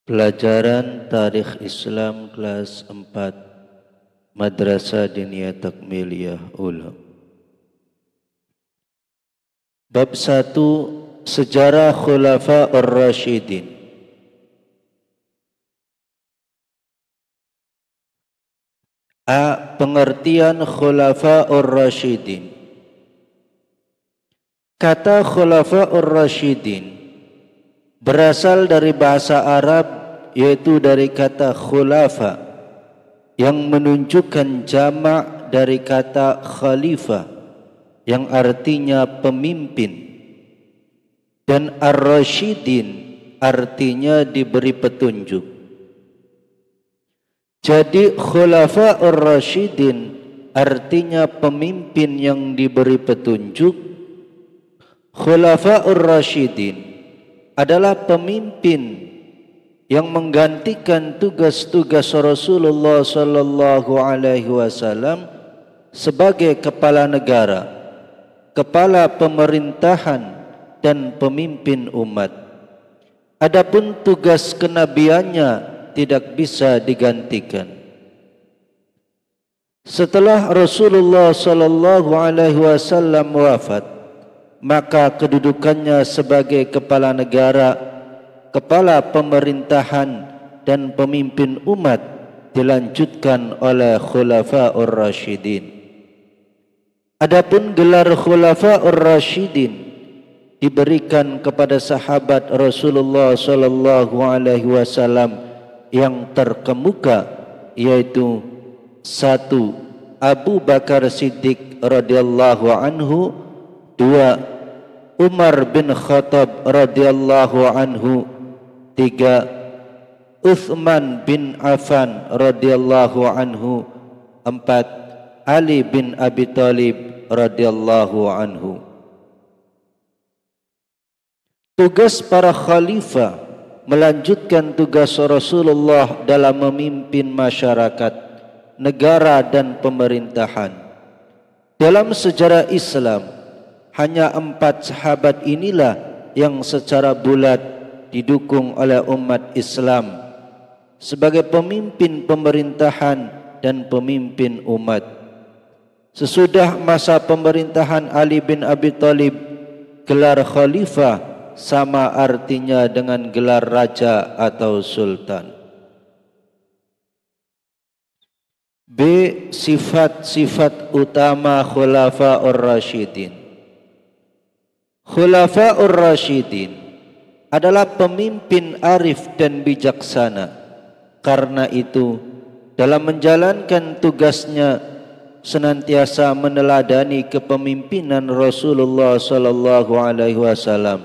Pelajaran Tarikh Islam kelas 4 Madrasah Diniyah Takmiliyah Ula. Bab 1, Sejarah Khulafa Ar-Rashidin. A. Pengertian Khulafa Ar-Rashidin. Kata Khulafa Ar-Rashidin berasal dari bahasa Arab, yaitu dari kata khulafa yang menunjukkan jamak dari kata khalifah yang artinya pemimpin, dan ar-rasyidin artinya diberi petunjuk. Jadi khulafa ar-rasyidin artinya pemimpin yang diberi petunjuk. Khulafa ar-rasyidin adalah pemimpin yang menggantikan tugas-tugas Rasulullah sallallahu alaihi wasallam sebagai kepala negara, kepala pemerintahan dan pemimpin umat. Adapun tugas kenabiannya tidak bisa digantikan. Setelah Rasulullah sallallahu alaihi wasallam wafat, maka kedudukannya sebagai kepala negara, kepala pemerintahan dan pemimpin umat dilanjutkan oleh Khulafa Ar-Rashidin. Adapun gelar Khulafa Ar-Rashidin diberikan kepada sahabat Rasulullah sallallahu alaihi wasallam yang terkemuka, yaitu 1. Abu Bakar Siddiq radhiyallahu anhu, 2. Umar bin Khattab radhiyallahu anhu, 3. Uthman bin Affan radhiyallahu anhu, 4. Ali bin Abi Thalib radhiyallahu anhu. Tugas para khalifah melanjutkan tugas Rasulullah dalam memimpin masyarakat, negara dan pemerintahan. Dalam sejarah Islam, hanya 4 sahabat inilah yang secara bulat didukung oleh umat Islam sebagai pemimpin pemerintahan dan pemimpin umat. Sesudah masa pemerintahan Ali bin Abi Thalib, gelar khalifah sama artinya dengan gelar raja atau sultan. B. Sifat-sifat utama Khulafa Ar-Rashidin. Khulafa Ar-Rashidin adalah pemimpin arif dan bijaksana. Karena itu, dalam menjalankan tugasnya senantiasa meneladani kepemimpinan Rasulullah sallallahu alaihi wasallam.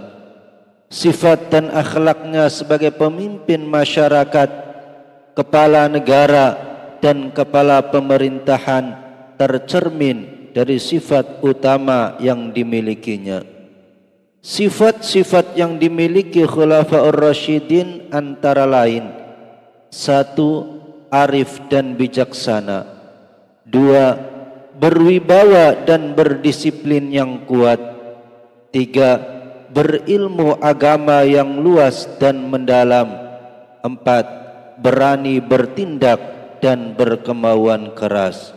Sifat dan akhlaknya sebagai pemimpin masyarakat, kepala negara dan kepala pemerintahan tercermin dari sifat utama yang dimilikinya. Sifat-sifat yang dimiliki Khulafa Ar-Rashidin antara lain: 1. Arif dan bijaksana, 2. Berwibawa dan berdisiplin yang kuat, 3. Berilmu agama yang luas dan mendalam, 4. Berani bertindak dan berkemauan keras.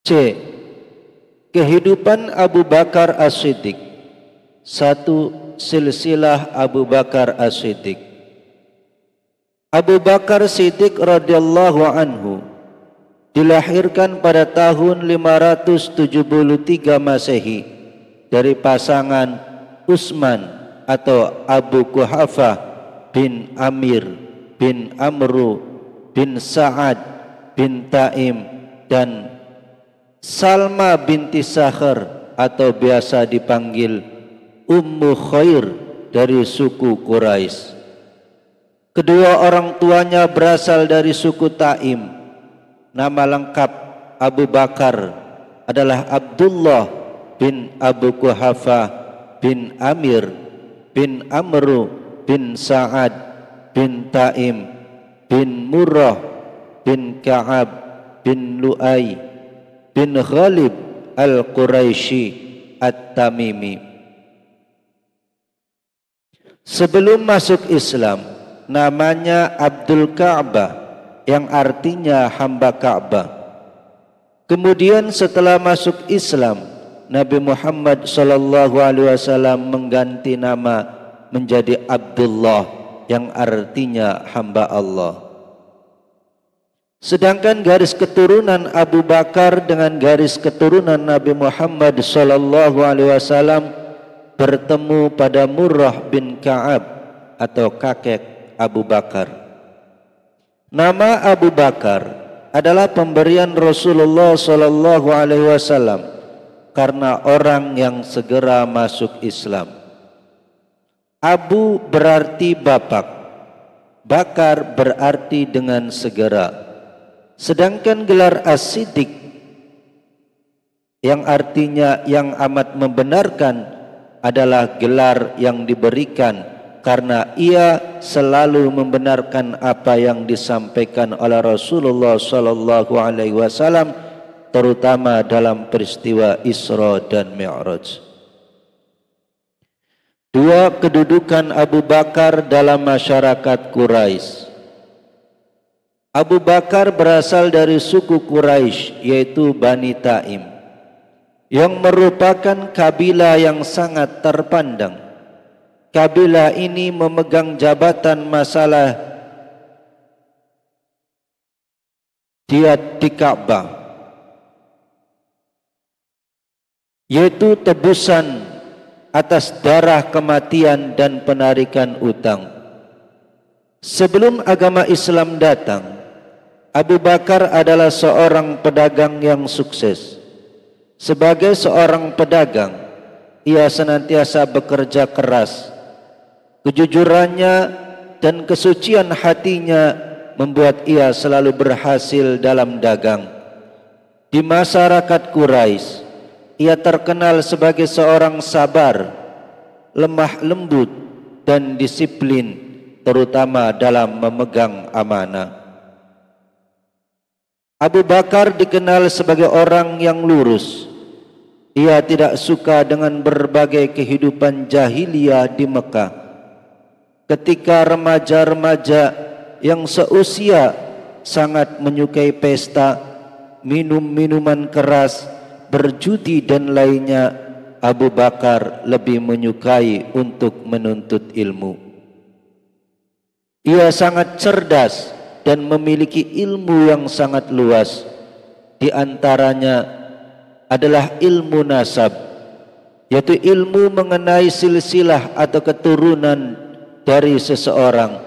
C. Kehidupan Abu Bakar As-Siddiq. 1. Silsilah Abu Bakar As-Siddiq. Abu Bakar Siddiq radhiyallahu anhu dilahirkan pada tahun 573 Masehi dari pasangan Utsman atau Abu Quhafah bin Amir bin Amru bin Sa'ad bin Taim dan Salma binti Sakhr atau biasa dipanggil Ummu Khair dari suku Quraisy. Kedua orang tuanya berasal dari suku Taim. Nama lengkap Abu Bakar adalah Abdullah bin Abu Quhafah bin Amir bin Amru bin Sa'ad bin Taim bin Murrah bin Ka'ab bin Lu'ay bin Ghalib Al-Quraisy At-Tamimi. Sebelum masuk Islam, namanya Abdul Ka'bah, yang artinya hamba Ka'bah. Kemudian setelah masuk Islam, Nabi Muhammad SAW mengganti nama menjadi Abdullah, yang artinya hamba Allah. Sedangkan garis keturunan Abu Bakar dengan garis keturunan Nabi Muhammad SAW bertemu pada Murrah bin Ka'ab atau kakek Abu Bakar. Nama Abu Bakar adalah pemberian Rasulullah SAW karena orang yang segera masuk Islam. Abu berarti bapak, Bakar berarti dengan segera. Sedangkan gelar As-Siddiq yang artinya yang amat membenarkan adalah gelar yang diberikan karena ia selalu membenarkan apa yang disampaikan oleh Rasulullah SAW, terutama dalam peristiwa Isra dan Mi'raj. Dua kedudukan Abu Bakar dalam masyarakat Quraisy. Abu Bakar berasal dari suku Quraisy, yaitu Bani Taim, yang merupakan kabilah yang sangat terpandang. Kabilah ini memegang jabatan masalah diat di Ka'bah, yaitu tebusan atas darah kematian dan penarikan utang. Sebelum agama Islam datang, Abu Bakar adalah seorang pedagang yang sukses. Sebagai seorang pedagang, ia senantiasa bekerja keras. Kejujurannya dan kesucian hatinya membuat ia selalu berhasil dalam dagang. Di masyarakat Quraisy, ia terkenal sebagai seorang sabar, lemah lembut, dan disiplin, terutama dalam memegang amanah. Abu Bakar dikenal sebagai orang yang lurus. Ia tidak suka dengan berbagai kehidupan jahiliyah di Mekah. Ketika remaja-remaja yang seusia sangat menyukai pesta, minum minuman keras, berjudi dan lainnya, Abu Bakar lebih menyukai untuk menuntut ilmu. Ia sangat cerdas dan memiliki ilmu yang sangat luas. Di antaranya adalah ilmu nasab, yaitu ilmu mengenai silsilah atau keturunan dari seseorang.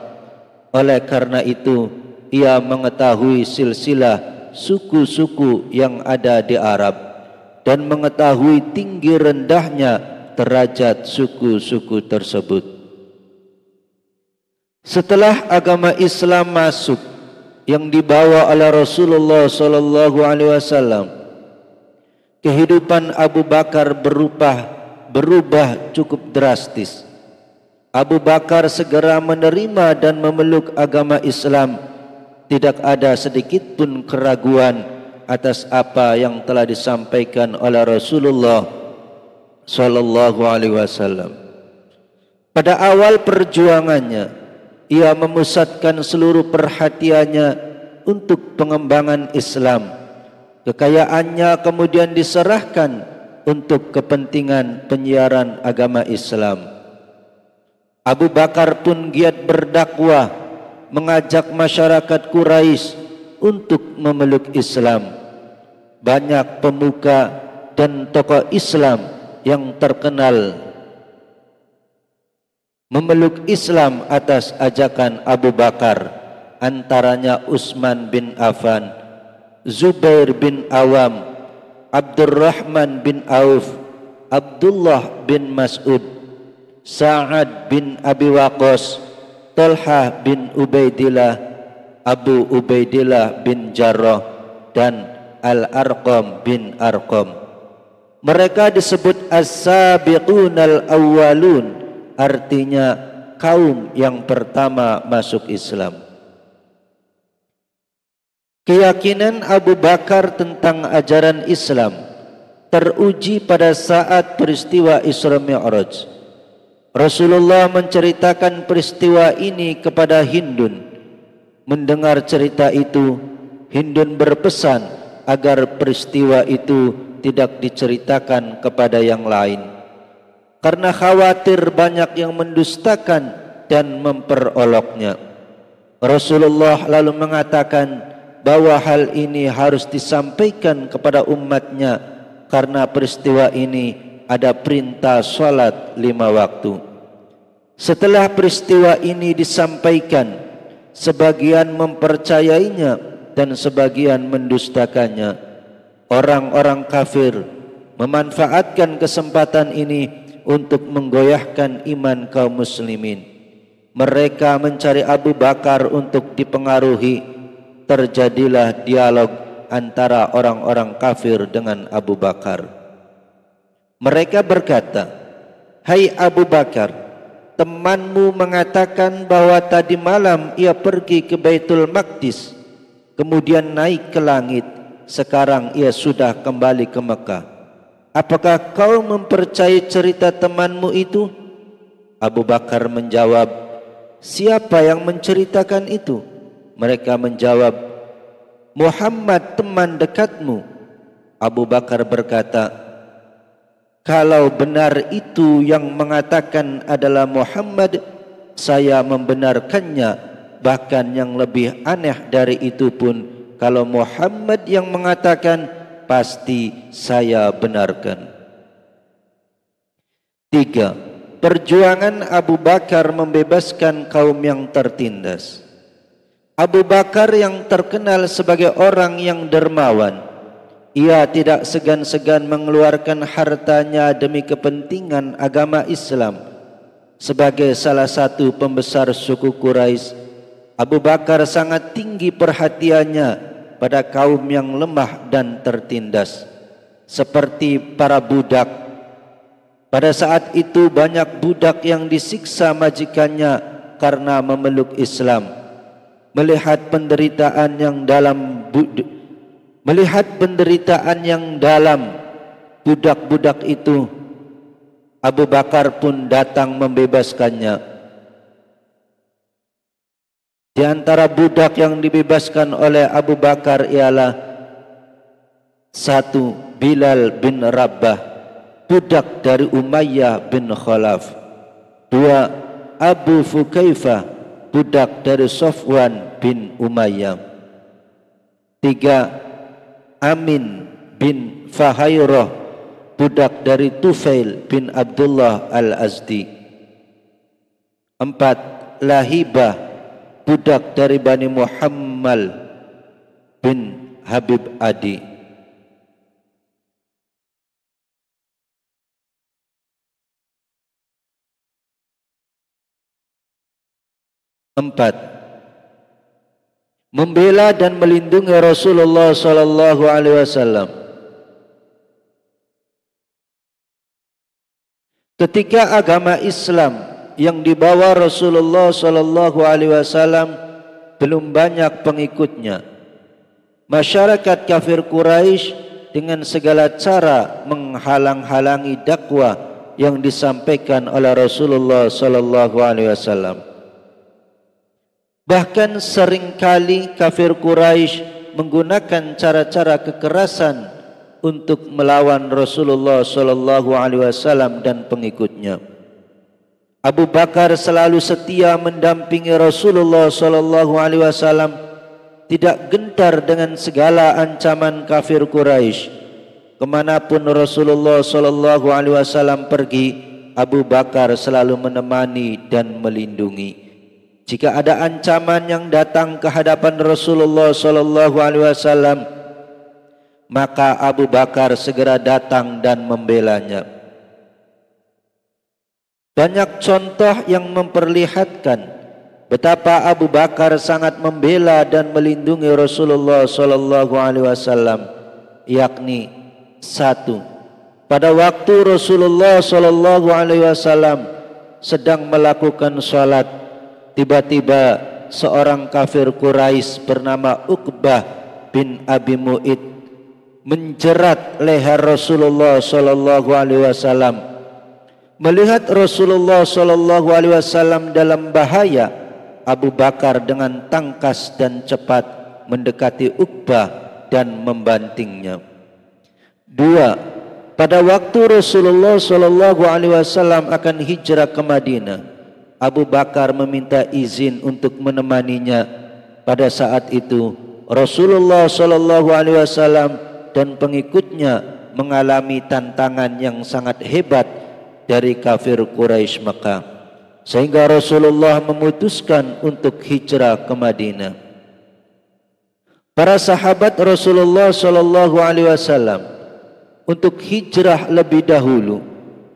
Oleh karena itu, ia mengetahui silsilah suku-suku yang ada di Arab dan mengetahui tinggi rendahnya derajat suku-suku tersebut. Setelah agama Islam masuk yang dibawa oleh Rasulullah SAW, kehidupan Abu Bakar berubah cukup drastis. Abu Bakar segera menerima dan memeluk agama Islam. Tidak ada sedikit pun keraguan atas apa yang telah disampaikan oleh Rasulullah SAW. Pada awal perjuangannya, ia memusatkan seluruh perhatiannya untuk pengembangan Islam. Kekayaannya kemudian diserahkan untuk kepentingan penyiaran agama Islam. Abu Bakar pun giat berdakwah, mengajak masyarakat Quraisy untuk memeluk Islam. Banyak pemuka dan tokoh Islam yang terkenal memeluk Islam atas ajakan Abu Bakar, antaranya Utsman bin Affan, Zubair bin Awam, Abdurrahman bin Auf, Abdullah bin Mas'ud, Sa'ad bin Abi Waqqas, Talha bin Ubaidillah, Abu Ubaidillah bin Jarrah, dan Al-Arqam bin Arqam. Mereka disebut As-Sabiqunal Awwalun, artinya kaum yang pertama masuk Islam. Keyakinan Abu Bakar tentang ajaran Islam teruji pada saat peristiwa Isra Mi'raj. Rasulullah menceritakan peristiwa ini kepada Hindun. Mendengar cerita itu, Hindun berpesan agar peristiwa itu tidak diceritakan kepada yang lain, karena khawatir banyak yang mendustakan dan memperoloknya. Rasulullah lalu mengatakan bahwa hal ini harus disampaikan kepada umatnya, karena peristiwa ini ada perintah salat 5 waktu. Setelah peristiwa ini disampaikan, sebagian mempercayainya dan sebagian mendustakannya. Orang-orang kafir memanfaatkan kesempatan ini untuk menggoyahkan iman kaum muslimin. Mereka mencari Abu Bakar untuk dipengaruhi. Terjadilah dialog antara orang-orang kafir dengan Abu Bakar. Mereka berkata, "Hai Abu Bakar, temanmu mengatakan bahwa tadi malam ia pergi ke Baitul Maqdis, kemudian naik ke langit. Sekarang ia sudah kembali ke Mekah. Apakah kau mempercayai cerita temanmu itu?" Abu Bakar menjawab, "Siapa yang menceritakan itu?" Mereka menjawab, "Muhammad, teman dekatmu." Abu Bakar berkata, "Kalau benar itu yang mengatakan adalah Muhammad, saya membenarkannya. Bahkan yang lebih aneh dari itu pun, kalau Muhammad yang mengatakan, pasti saya benarkan." 3. Perjuangan Abu Bakar membebaskan kaum yang tertindas. Abu Bakar yang terkenal sebagai orang yang dermawan, ia tidak segan-segan mengeluarkan hartanya demi kepentingan agama Islam. Sebagai salah satu pembesar suku Quraisy, Abu Bakar sangat tinggi perhatiannya pada kaum yang lemah dan tertindas, seperti para budak. Pada saat itu banyak budak yang disiksa majikannya karena memeluk Islam. Melihat penderitaan yang dalam budak-budak itu, Abu Bakar pun datang membebaskannya. Di antara budak yang dibebaskan oleh Abu Bakar ialah 1. Bilal bin Rabah, budak dari Umayyah bin Khalaf. 2. Abu Fukaifah, budak dari Safwan bin Umayyah. 3. Amin bin Fahairah, budak dari Tufail bin Abdullah al-Azdi. 4. Lahibah, budak dari Bani Muhammad bin Habib Adi. 4. Membela dan melindungi Rasulullah sallallahu alaihi wasallam. Ketika agama Islam yang dibawa Rasulullah sallallahu alaihi wasallam belum banyak pengikutnya, masyarakat kafir Quraisy dengan segala cara menghalang-halangi dakwah yang disampaikan oleh Rasulullah sallallahu alaihi wasallam. Bahkan seringkali kafir Quraisy menggunakan cara-cara kekerasan untuk melawan Rasulullah sallallahu alaihi wasallam dan pengikutnya. Abu Bakar selalu setia mendampingi Rasulullah sallallahu alaihi wasallam, tidak gentar dengan segala ancaman kafir Quraisy. Kemanapun Rasulullah sallallahu alaihi wasallam pergi, Abu Bakar selalu menemani dan melindungi. Jika ada ancaman yang datang ke hadapan Rasulullah sallallahu alaihi wasallam, maka Abu Bakar segera datang dan membelanya. Banyak contoh yang memperlihatkan betapa Abu Bakar sangat membela dan melindungi Rasulullah sallallahu alaihi wasallam, yakni 1. Pada waktu Rasulullah sallallahu alaihi wasallam sedang melakukan salat, tiba-tiba seorang kafir Quraisy bernama Uqbah bin Abi Mu'id menjerat leher Rasulullah sallallahu alaihi wasallam. Melihat Rasulullah sallallahu alaihi wasallam dalam bahaya, Abu Bakar dengan tangkas dan cepat mendekati Uqbah dan membantingnya. 2. Pada waktu Rasulullah sallallahu alaihi wasallam akan hijrah ke Madinah, Abu Bakar meminta izin untuk menemaninya. Pada saat itu Rasulullah sallallahu alaihi wasallam dan pengikutnya mengalami tantangan yang sangat hebat dari kafir Quraisy Mekah, sehingga Rasulullah memutuskan untuk hijrah ke Madinah. Para sahabat Rasulullah sallallahu alaihi wasallam untuk hijrah lebih dahulu,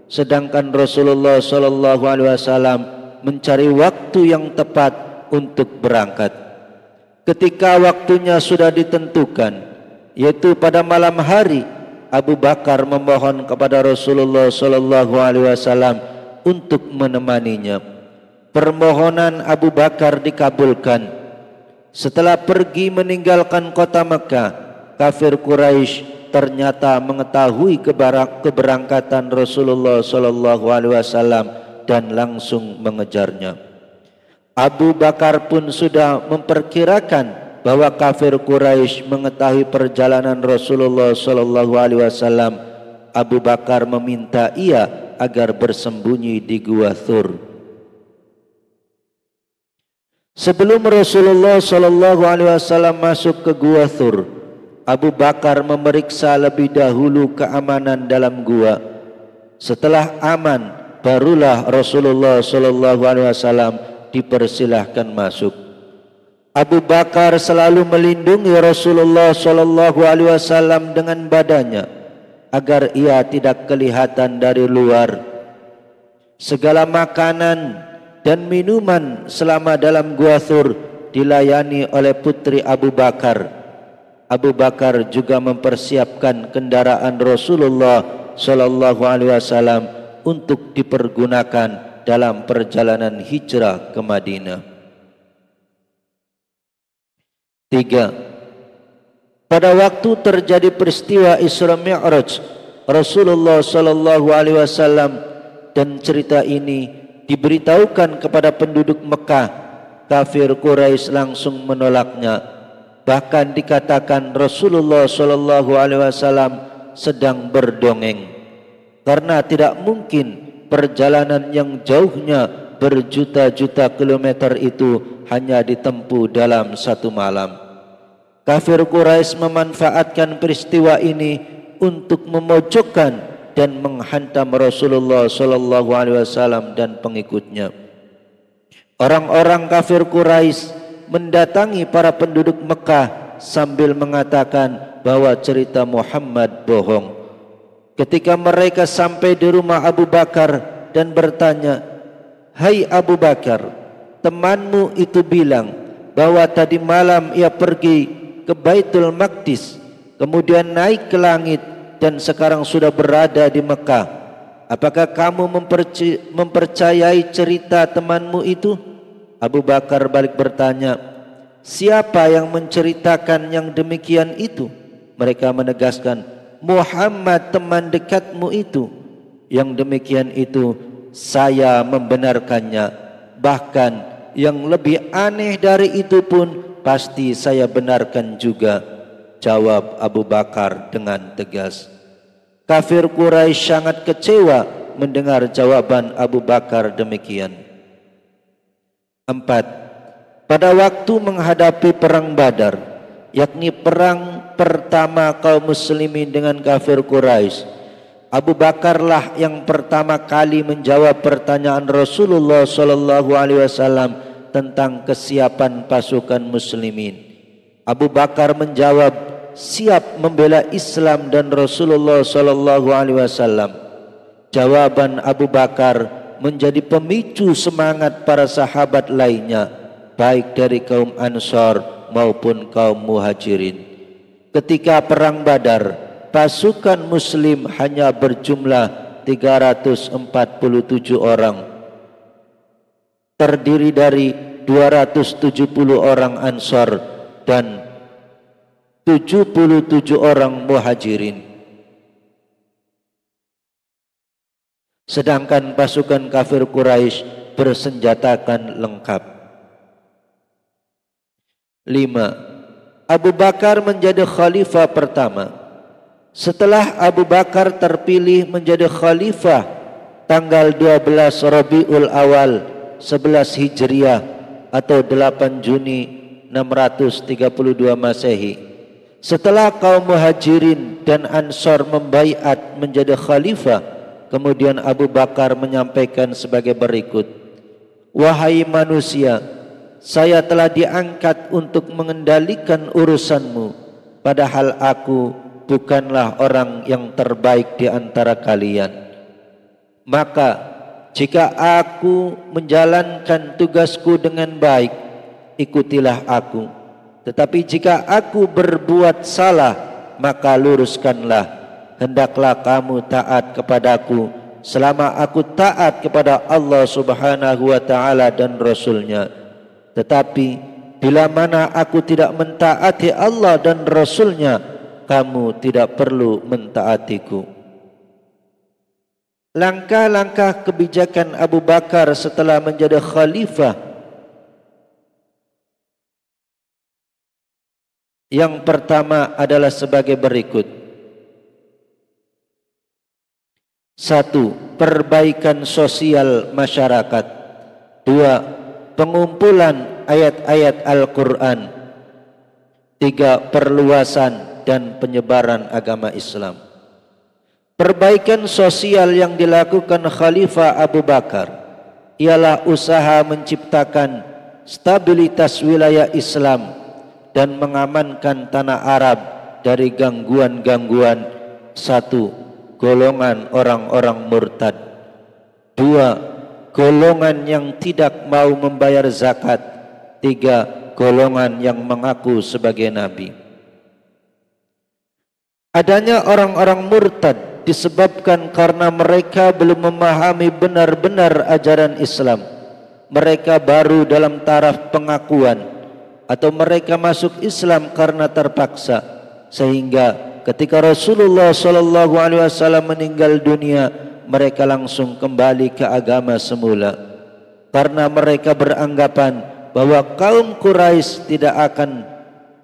sedangkan Rasulullah sallallahu alaihi wasallam mencari waktu yang tepat untuk berangkat. Ketika waktunya sudah ditentukan, yaitu pada malam hari, Abu Bakar memohon kepada Rasulullah sallallahu alaihi wasallam untuk menemaninya. Permohonan Abu Bakar dikabulkan. Setelah pergi meninggalkan kota Mekah, kafir Quraisy ternyata mengetahui keberangkatan Rasulullah sallallahu alaihi wasallam dan langsung mengejarnya. Abu Bakar pun sudah memperkirakan bahwa kafir Quraisy mengetahui perjalanan Rasulullah sallallahu alaihi wasallam. Abu Bakar meminta ia agar bersembunyi di Gua Thur. Sebelum Rasulullah sallallahu alaihi wasallam masuk ke Gua Thur, Abu Bakar memeriksa lebih dahulu keamanan dalam gua. Setelah aman, barulah Rasulullah sallallahu alaihi wasallam dipersilahkan masuk. Abu Bakar selalu melindungi Rasulullah sallallahu alaihi wasallam dengan badannya agar ia tidak kelihatan dari luar. Segala makanan dan minuman selama dalam Gua Thur dilayani oleh putri Abu Bakar. Abu Bakar juga mempersiapkan kendaraan Rasulullah sallallahu alaihi wasallam untuk dipergunakan dalam perjalanan hijrah ke Madinah. 3. Pada waktu terjadi peristiwa Isra Mi'raj Rasulullah sallallahu alaihi wasallam dan cerita ini diberitahukan kepada penduduk Mekah, kafir Quraisy langsung menolaknya. Bahkan dikatakan Rasulullah sallallahu alaihi wasallam sedang berdongeng, karena tidak mungkin perjalanan yang jauhnya berjuta-juta kilometer itu hanya ditempuh dalam satu malam. Kafir Quraisy memanfaatkan peristiwa ini untuk memojokkan dan menghantam Rasulullah sallallahu alaihi wasallam dan pengikutnya. Orang-orang kafir Quraisy mendatangi para penduduk Mekah sambil mengatakan bahwa cerita Muhammad bohong. Ketika mereka sampai di rumah Abu Bakar dan bertanya, "Hai Abu Bakar, temanmu itu bilang bahwa tadi malam ia pergi ke Baitul Maqdis, kemudian naik ke langit dan sekarang sudah berada di Mekah. Apakah kamu mempercayai cerita temanmu itu?" Abu Bakar balik bertanya, "Siapa yang menceritakan yang demikian itu?" Mereka menegaskan, "Muhammad, teman dekatmu itu." "Yang demikian itu saya membenarkannya. Bahkan yang lebih aneh dari itu pun pasti saya benarkan juga," jawab Abu Bakar dengan tegas. Kafir Quraisy sangat kecewa mendengar jawaban Abu Bakar demikian. 4. Pada waktu menghadapi perang Badar, yakni perang pertama kaum muslimin dengan kafir Quraisy, Abu Bakarlah yang pertama kali menjawab pertanyaan Rasulullah sallallahu alaihi wasallam tentang kesiapan pasukan muslimin. Abu Bakar menjawab siap membela Islam dan Rasulullah sallallahu alaihi wasallam. Jawaban Abu Bakar menjadi pemicu semangat para sahabat lainnya, baik dari kaum Ansar maupun kaum Muhajirin. Ketika perang Badar, pasukan muslim hanya berjumlah 347 orang, terdiri dari 270 orang Ansar dan 77 orang muhajirin. Sedangkan pasukan kafir Quraisy bersenjatakan lengkap. 5. Abu Bakar menjadi khalifah pertama. Setelah Abu Bakar terpilih menjadi khalifah tanggal 12 Rabiul Awal 11 Hijriah atau 8 Juni 632 Masehi. Setelah kaum muhajirin dan ansor membaiat menjadi khalifah, kemudian Abu Bakar menyampaikan sebagai berikut: wahai manusia, saya telah diangkat untuk mengendalikan urusanmu, padahal aku bukanlah orang yang terbaik di antara kalian. Maka jika aku menjalankan tugasku dengan baik, ikutilah aku. Tetapi jika aku berbuat salah, maka luruskanlah. Hendaklah kamu taat kepadaku selama aku taat kepada Allah Subhanahu wa ta'ala dan Rasulnya. Tetapi bila mana aku tidak mentaati Allah dan Rasulnya, kamu tidak perlu mentaatiku. Langkah-langkah kebijakan Abu Bakar setelah menjadi khalifah yang pertama adalah sebagai berikut. 1. Perbaikan sosial masyarakat. 2. Pengumpulan ayat-ayat Al-Quran. 3. Perluasan dan penyebaran agama Islam. Perbaikan sosial yang dilakukan Khalifah Abu Bakar ialah usaha menciptakan stabilitas wilayah Islam dan mengamankan tanah Arab dari gangguan-gangguan. 1. Golongan orang-orang murtad. 2. Golongan yang tidak mau membayar zakat. 3. Golongan yang mengaku sebagai nabi. Adanya orang-orang murtad disebabkan karena mereka belum memahami benar-benar ajaran Islam. Mereka baru dalam taraf pengakuan, atau mereka masuk Islam karena terpaksa, sehingga ketika Rasulullah SAW meninggal dunia, mereka langsung kembali ke agama semula, karena mereka beranggapan bahwa kaum Quraisy tidak akan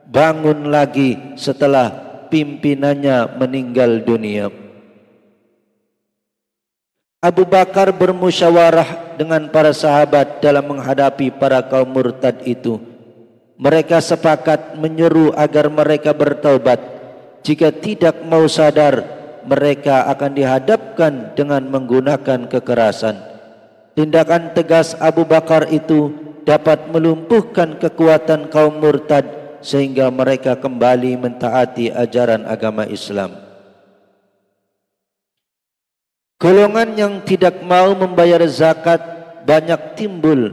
bangun lagi setelah pimpinannya meninggal dunia. Abu Bakar bermusyawarah dengan para sahabat dalam menghadapi para kaum murtad itu. Mereka sepakat menyeru agar mereka bertaubat. Jika tidak mau sadar, mereka akan dihadapkan dengan menggunakan kekerasan. Tindakan tegas Abu Bakar itu dapat melumpuhkan kekuatan kaum murtad sehingga mereka kembali mentaati ajaran agama Islam. Golongan yang tidak mau membayar zakat banyak timbul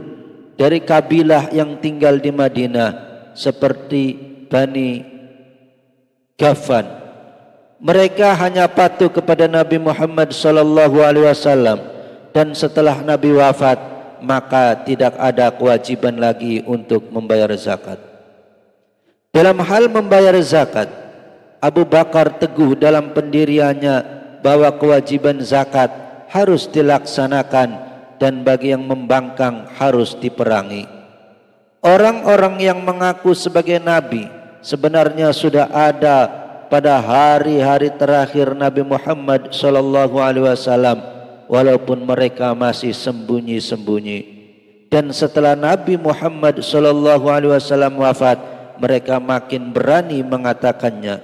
dari kabilah yang tinggal di Madinah, seperti Bani Ghafan. Mereka hanya patuh kepada Nabi Muhammad SAW, dan setelah Nabi wafat, maka tidak ada kewajiban lagi untuk membayar zakat. Dalam hal membayar zakat, Abu Bakar teguh dalam pendiriannya bahwa kewajiban zakat harus dilaksanakan dan bagi yang membangkang harus diperangi. Orang-orang yang mengaku sebagai nabi sebenarnya sudah ada pada hari-hari terakhir Nabi Muhammad SAW, walaupun mereka masih sembunyi-sembunyi. Dan setelah Nabi Muhammad SAW wafat, mereka makin berani mengatakannya.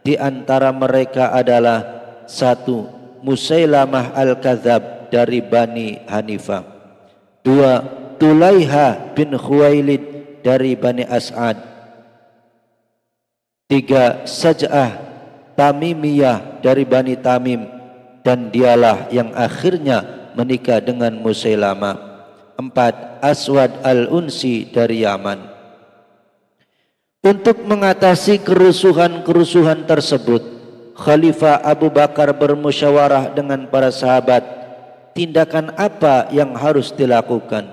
Di antara mereka adalah 1. Musailamah Al-Kadzab dari Bani Hanifah. 2. Tulaiha bin Khuwailid dari Bani As'ad. 3. Saj'ah Tamimiyah dari Bani Tamim, dan dialah yang akhirnya menikah dengan Musailamah. 4. Aswad Al-Unsi dari Yaman. Untuk mengatasi kerusuhan-kerusuhan tersebut, Khalifah Abu Bakar bermusyawarah dengan para sahabat tindakan apa yang harus dilakukan.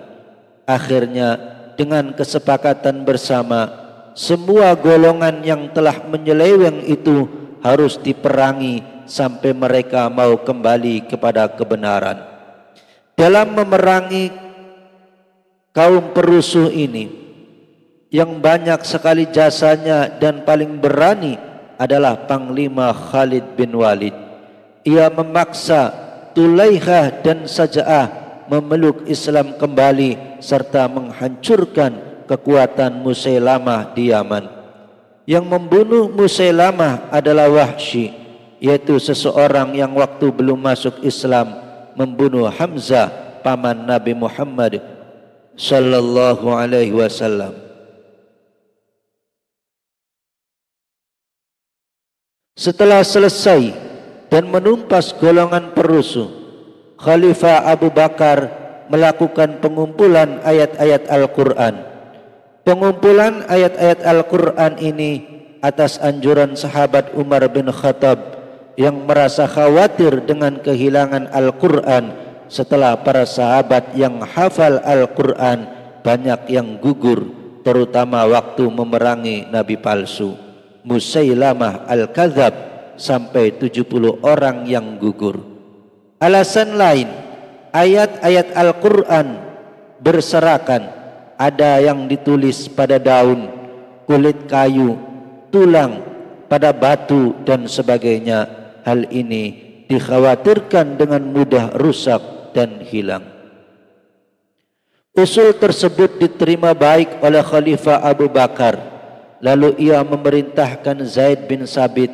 Akhirnya dengan kesepakatan bersama, semua golongan yang telah menyeleweng itu harus diperangi sampai mereka mau kembali kepada kebenaran. Dalam memerangi kaum perusuh ini, yang banyak sekali jasanya dan paling berani adalah Panglima Khalid bin Walid. Ia memaksa Tulaihah dan Saja'ah memeluk Islam kembali serta menghancurkan kekuatan Musailamah di Yaman. Yang membunuh Musailamah adalah Wahsy, yaitu seseorang yang waktu belum masuk Islam membunuh Hamzah, paman Nabi Muhammad sallallahu alaihi wasallam. Setelah selesai dan menumpas golongan perusuh, Khalifah Abu Bakar melakukan pengumpulan ayat-ayat Al-Quran. Pengumpulan ayat-ayat Al-Quran ini atas anjuran sahabat Umar bin Khattab yang merasa khawatir dengan kehilangan Al-Quran setelah para sahabat yang hafal Al-Quran banyak yang gugur, terutama waktu memerangi Nabi palsu Musailamah Al-Kadzab, sampai 70 orang yang gugur. Alasan lain, ayat-ayat Al-Quran berserakan, ada yang ditulis pada daun, kulit kayu, tulang, pada batu dan sebagainya. Hal ini dikhawatirkan dengan mudah rusak dan hilang. Usul tersebut diterima baik oleh Khalifah Abu Bakar. Lalu ia memerintahkan Zaid bin Sabit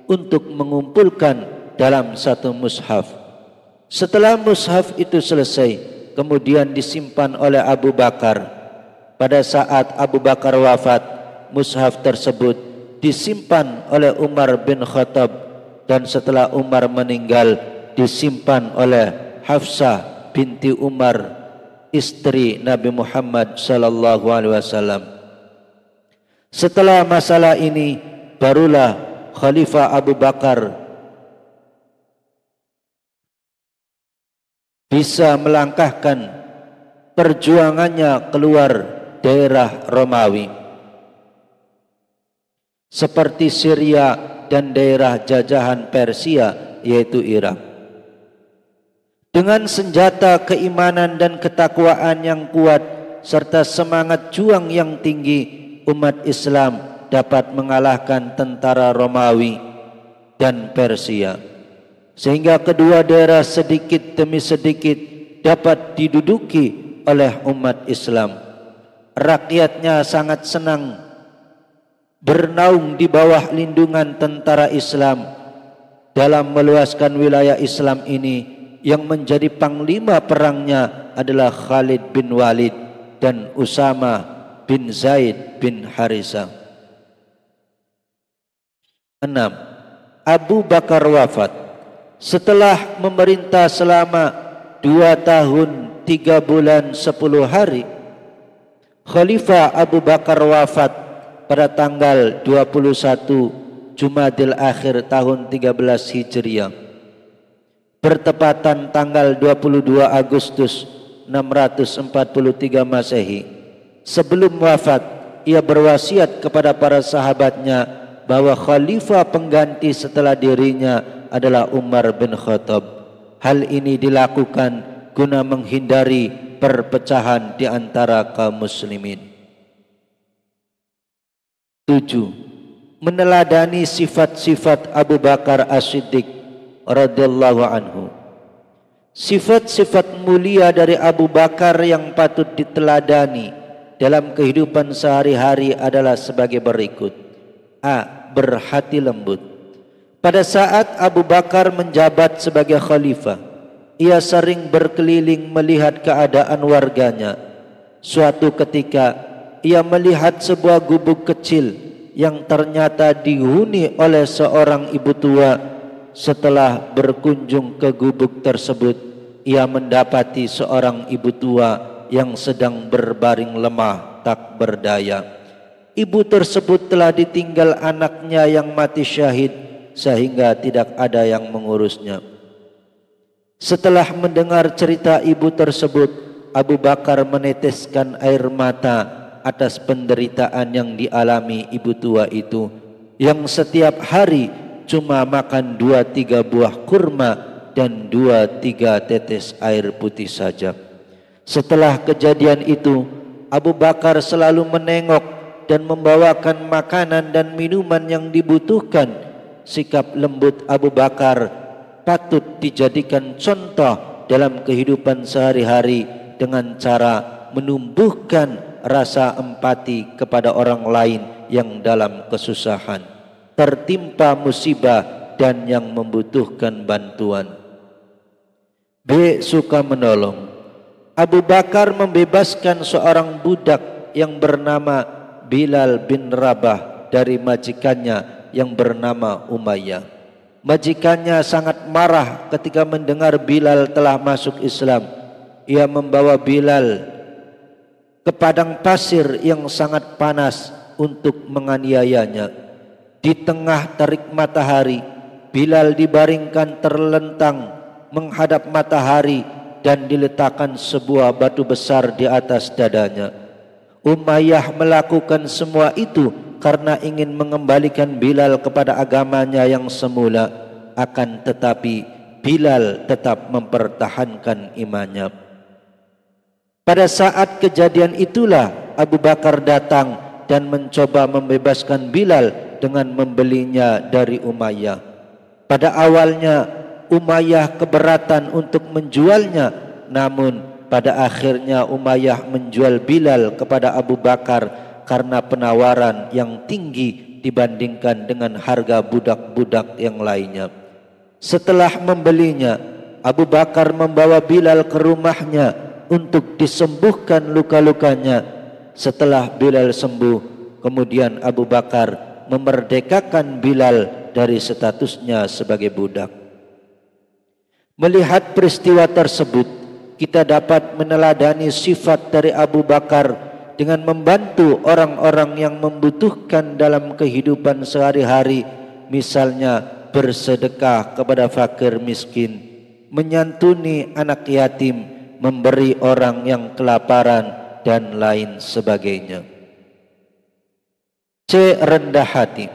untuk mengumpulkan dalam satu mushaf. Setelah mushaf itu selesai, kemudian disimpan oleh Abu Bakar. Pada saat Abu Bakar wafat, mushaf tersebut disimpan oleh Umar bin Khattab, dan setelah Umar meninggal disimpan oleh Hafsah binti Umar, istri Nabi Muhammad sallallahu alaihi wasallam. Setelah masalah ini, barulah Khalifah Abu Bakar bisa melangkahkan perjuangannya keluar daerah Romawi seperti Syria dan daerah jajahan Persia, yaitu Irak. Dengan senjata keimanan dan ketakwaan yang kuat serta semangat juang yang tinggi, umat Islam dapat mengalahkan tentara Romawi dan Persia, sehingga kedua daerah sedikit demi sedikit dapat diduduki oleh umat Islam. Rakyatnya sangat senang bernaung di bawah lindungan tentara Islam dalam meluaskan wilayah Islam ini. Yang menjadi panglima perangnya adalah Khalid bin Walid dan Usama bin Zaid bin Harisah. 6. Abu Bakar wafat. Setelah memerintah selama 2 tahun 3 bulan 10 hari, Khalifah Abu Bakar wafat pada tanggal 21 Jumadil Akhir tahun 13 Hijriah, bertepatan tanggal 22 Agustus 643 Masehi. Sebelum wafat, ia berwasiat kepada para sahabatnya bahwa khalifah pengganti setelah dirinya adalah Umar bin Khattab. Hal ini dilakukan guna menghindari perpecahan di antara kaum muslimin. 7. Meneladani sifat-sifat Abu Bakar As-Siddiq radhiyallahu anhu. Sifat-sifat mulia dari Abu Bakar yang patut diteladani dalam kehidupan sehari-hari adalah sebagai berikut. A. Berhati lembut. Pada saat Abu Bakar menjabat sebagai khalifah, ia sering berkeliling melihat keadaan warganya. Suatu ketika ia melihat sebuah gubuk kecil yang ternyata dihuni oleh seorang ibu tua. Setelah berkunjung ke gubuk tersebut, ia mendapati seorang ibu tua yang sedang berbaring lemah tak berdaya. Ibu tersebut telah ditinggal anaknya yang mati syahid, sehingga tidak ada yang mengurusnya. Setelah mendengar cerita ibu tersebut, Abu Bakar meneteskan air mata atas penderitaan yang dialami ibu tua itu, yang setiap hari cuma makan 2-3 buah kurma dan 2-3 tetes air putih saja. Setelah kejadian itu, Abu Bakar selalu menengok dan membawakan makanan dan minuman yang dibutuhkan. Sikap lembut Abu Bakar patut dijadikan contoh dalam kehidupan sehari-hari dengan cara menumbuhkan rasa empati kepada orang lain yang dalam kesusahan, tertimpa musibah dan yang membutuhkan bantuan. B. Suka menolong. Abu Bakar membebaskan seorang budak yang bernama Bilal bin Rabah dari majikannya yang bernama Umayyah. Majikannya sangat marah ketika mendengar Bilal telah masuk Islam. Ia membawa Bilal ke padang pasir yang sangat panas untuk menganiayanya. Di tengah terik matahari, Bilal dibaringkan terlentang menghadap matahari dan diletakkan sebuah batu besar di atas dadanya. Umayyah melakukan semua itu karena ingin mengembalikan Bilal kepada agamanya yang semula. Akan tetapi Bilal tetap mempertahankan imannya. Pada saat kejadian itulah Abu Bakar datang dan mencoba membebaskan Bilal dengan membelinya dari Umayyah. Pada awalnya Umayyah keberatan untuk menjualnya, namun pada akhirnya Umayyah menjual Bilal kepada Abu Bakar karena penawaran yang tinggi dibandingkan dengan harga budak-budak yang lainnya. Setelah membelinya, Abu Bakar membawa Bilal ke rumahnya untuk disembuhkan luka-lukanya. Setelah Bilal sembuh, kemudian Abu Bakar memerdekakan Bilal dari statusnya sebagai budak. Melihat peristiwa tersebut, kita dapat meneladani sifat dari Abu Bakar dengan membantu orang-orang yang membutuhkan dalam kehidupan sehari-hari, misalnya bersedekah kepada fakir miskin, menyantuni anak yatim, memberi orang yang kelaparan, dan lain sebagainya. C. Rendah hati.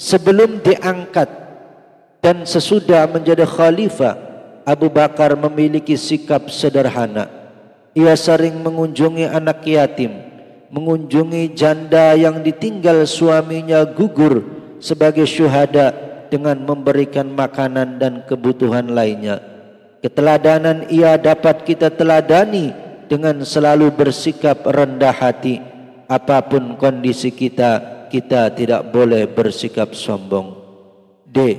Sebelum diangkat dan sesudah menjadi khalifah, Abu Bakar memiliki sikap sederhana. Ia sering mengunjungi anak yatim, mengunjungi janda yang ditinggal suaminya gugur sebagai syuhada dengan memberikan makanan dan kebutuhan lainnya. Keteladanan ia dapat kita teladani dengan selalu bersikap rendah hati. Apapun kondisi kita, kita tidak boleh bersikap sombong. D.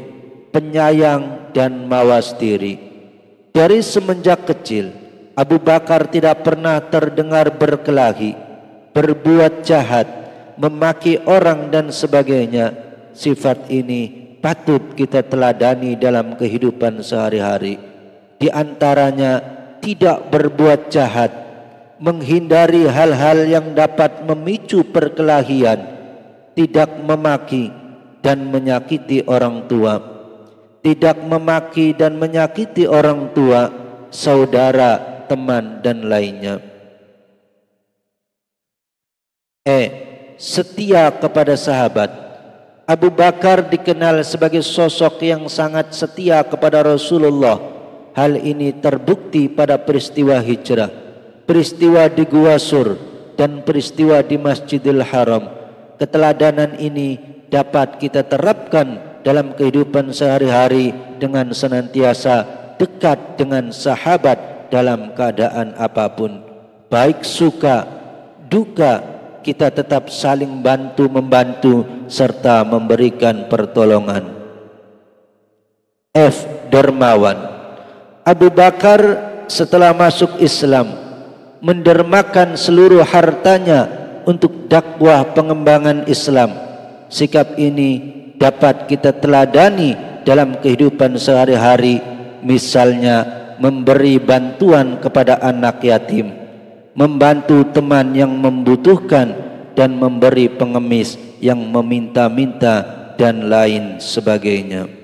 Penyayang dan mawas diri. Dari semenjak kecil, Abu Bakar tidak pernah terdengar berkelahi, berbuat jahat, memaki orang dan sebagainya. Sifat ini patut kita teladani dalam kehidupan sehari-hari. Di antaranya tidak berbuat jahat, menghindari hal-hal yang dapat memicu perkelahian, tidak memaki dan menyakiti orang tua, tidak memaki dan menyakiti orang tua, saudara, teman, dan lainnya. Setia kepada sahabat. Abu Bakar dikenal sebagai sosok yang sangat setia kepada Rasulullah. Hal ini terbukti pada peristiwa hijrah, peristiwa di Gua Sur, dan peristiwa di Masjidil Haram. Keteladanan ini dapat kita terapkan dalam kehidupan sehari-hari dengan senantiasa dekat dengan sahabat dalam keadaan apapun. Baik suka, duka, kita tetap saling bantu-membantu serta memberikan pertolongan. F. Dermawan. Abu Bakar setelah masuk Islam mendermakan seluruh hartanya untuk dakwah pengembangan Islam. Sikap ini dapat kita teladani dalam kehidupan sehari-hari, misalnya memberi bantuan kepada anak yatim, membantu teman yang membutuhkan, dan memberi pengemis yang meminta-minta, dan lain sebagainya.